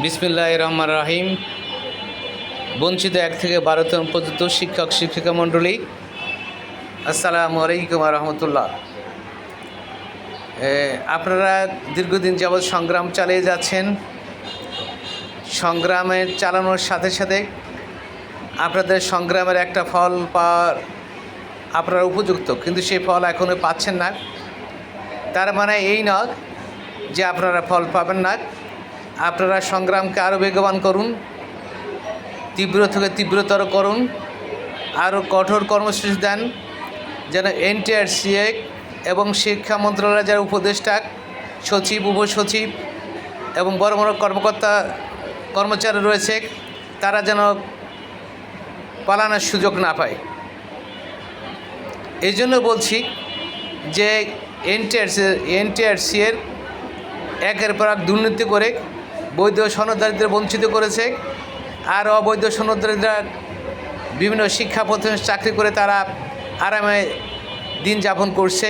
বিসমিল্লাহির রহমানির রহিম। বঞ্চিত 1 থেকে 12তম পর্যন্ত শিক্ষক শিক্ষিকা মণ্ডলী, আসসালামু আলাইকুম রহমতুল্লাহ। আপনারা দীর্ঘদিন যাবৎ সংগ্রাম চালিয়ে যাচ্ছেন। সংগ্রামের চালানোর সাথে সাথে আপনাদের সংগ্রামের একটা ফল পাওয়ার আপনারা উপযুক্ত, কিন্তু সেই ফল এখনও পাচ্ছেন না। তার মানে এই নয় যে আপনারা ফল পাবেন না। আপনারা সংগ্রামকে আরও বেগবান করুন, তীব্র থেকে তীব্রতর করুন, আরও কঠোর কর্মসূচি দেন, যেন এনটিআরসিএ এবং শিক্ষা মন্ত্রণালয়ের যারা উপদেষ্টা, সচিব, উপসচিব এবং বড় বড় কর্মকর্তা কর্মচারী রয়েছে, তারা যেন পালানোর সুযোগ না পায়। এই জন্য বলছি যে এনটিআরসিএর একের পর এক দুর্নীতি করে বৈধ সনদধারীদের বঞ্চিত করেছে, আর অবৈধ সনদধারীরা বিভিন্ন শিক্ষা প্রতিষ্ঠানে চাকরি করে তারা আরামে দিন যাপন করছে,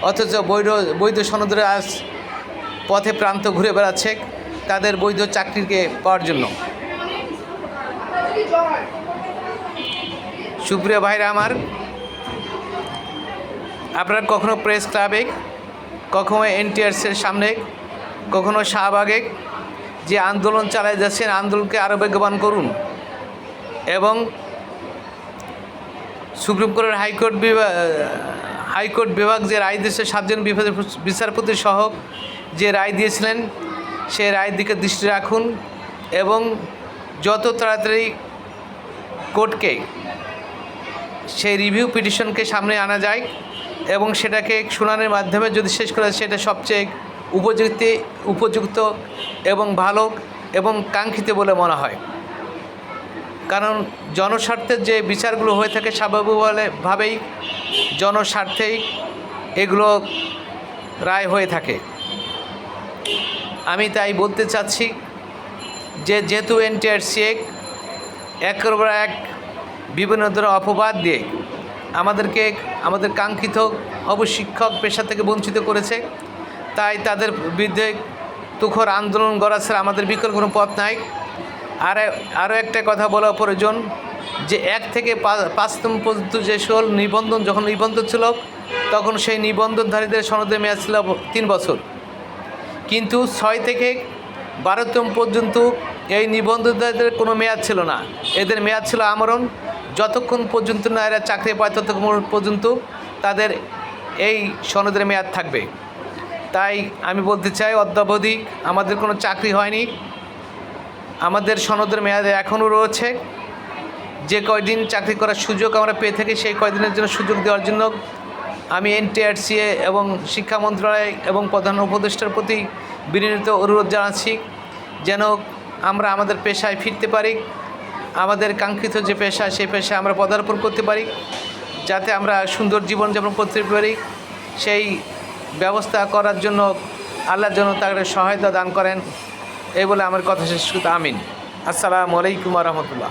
অথচ বৈধ সনদধারী আজ পথে প্রান্ত ঘুরে বেড়াচ্ছে তাদের বৈধ চাকরিকে পাওয়ার জন্য। সুপ্রিয় ভাইরা আমার, আপনারা কখনো প্রেস ক্লাবে, কখনো এনটিআরসির সামনে, কখনো শাহবাগে যে আন্দোলন চালিয়ে যাচ্ছেন, আন্দোলনকে আরও বেগবান করুন এবং সুপ্রিম কোর্টের হাইকোর্ট বিভাগ যে রায় দিয়েছে, 7 জন বিচারপতি সহ যে রায় দিয়েছিলেন, সেই রায়ের দিকে দৃষ্টি রাখুন এবং যত তাড়াতাড়ি কোর্টকে সেই রিভিউ পিটিশনকে সামনে আনা যায় এবং সেটাকে শুনানির মাধ্যমে যদি শেষ করা, সেটা সবচেয়ে উপযুক্ত এবং ভালো এবং কাঙ্ক্ষিত বলে মনে হয়। কারণ জনস্বার্থের যে বিচারগুলো হয়ে থাকে, স্বাভাবিকভাবেই জনস্বার্থেই এগুলো রায় হয়ে থাকে। আমি তাই বলতে চাচ্ছি যে যেহেতু এনটিআরসিএ একের পর এক বিভিন্ন ধরনের অপবাদ দিয়ে আমাদের কাঙ্ক্ষিত অবশিক্ষক পেশা থেকে বঞ্চিত করেছে, তাই তাদের বিরুদ্ধে তুখর আন্দোলন গড়া ছাড়া আমাদের বিকল্প কোনো পথ নাই। আরও একটা কথা বলা প্রয়োজন যে 1 থেকে 5তম পর্যন্ত যে সকল নিবন্ধন, যখন নিবন্ধন ছিল তখন সেই নিবন্ধনধারীদের সনদের মেয়াদ ছিল 3 বছর, কিন্তু 6 থেকে 12তম পর্যন্ত এই নিবন্ধনধারীদের কোনো মেয়াদ ছিল না। এদের মেয়াদ ছিল আমরণ। যতক্ষণ পর্যন্ত না এরা চাকরি পায় ততক্ষণ পর্যন্ত তাদের এই সনদের মেয়াদ থাকবে। তাই আমি বলতে চাই, অদ্যাবধি আমাদের কোনো চাকরি হয়নি, আমাদের সনদের মেয়াদ এখনও রয়েছে। যে কয়দিন চাকরি করার সুযোগ আমরা পেয়ে থাকি, সেই কয়দিনের জন্য সুযোগ দেওয়ার জন্য আমি এনটিআরসিএ এবং শিক্ষা মন্ত্রণালয় এবং প্রধান উপদেষ্টার প্রতি বিনীত অনুরোধ জানাচ্ছি যেন আমরা আমাদের পেশায় ফিরতে পারি, আমাদের কাঙ্ক্ষিত যে পেশা, সেই পেশায় আমরা পদার্পণ করতে পারি, যাতে আমরা সুন্দর জীবনযাপন করতে পারি। সেই ব্যবস্থা করার জন্য আল্লাহর জন্য তাদের সহায়তা দান করেন। এই বলে আমার কথা শেষ করতে আমিন। আসসালামু আলাইকুম রহমতুল্লাহ।